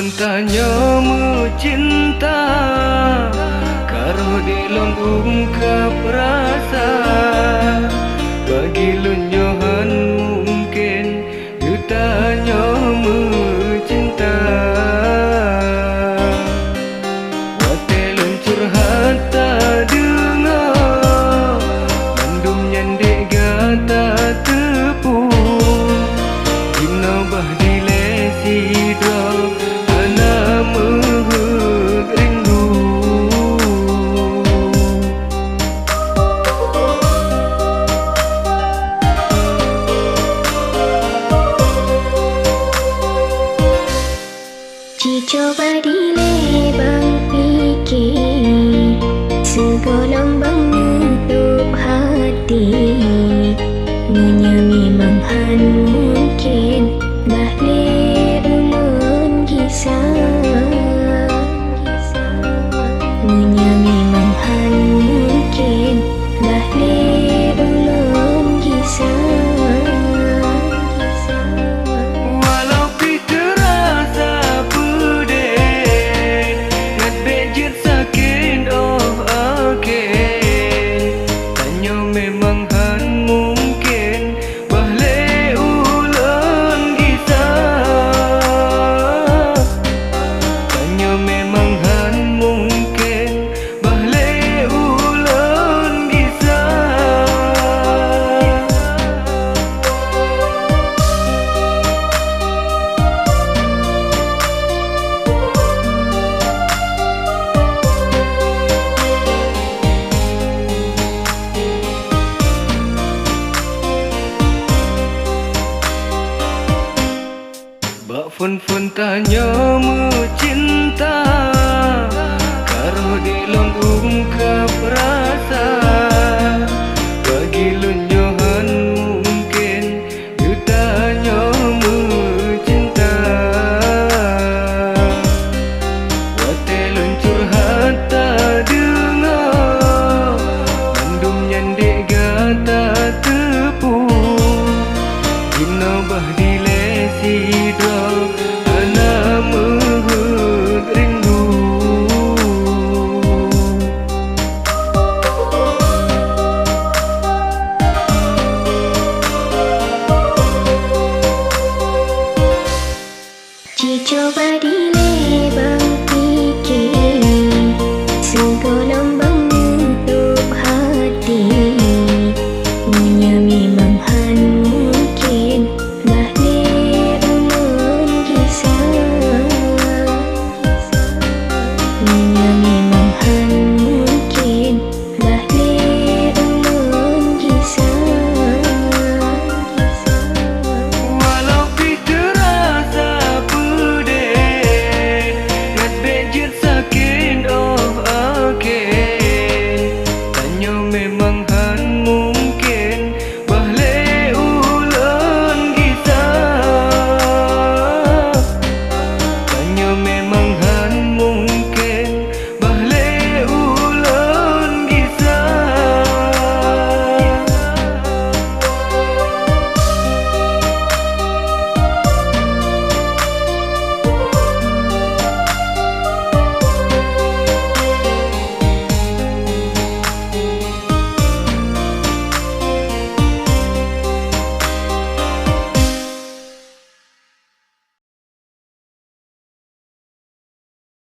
Fun tanya mu cinta karo dilong ungkap rasa bagi lunyohan mungkin you tanya mu cinta wate luncur hata dengar mandum nyandek gata tepung dina bah dilesi drop coba dilebang fikir segolong bang nutup hati Nunya memang han mungkin balik ulun kisah Nunya memang han mungkin balik ulun kisah Fun tanya mu cinta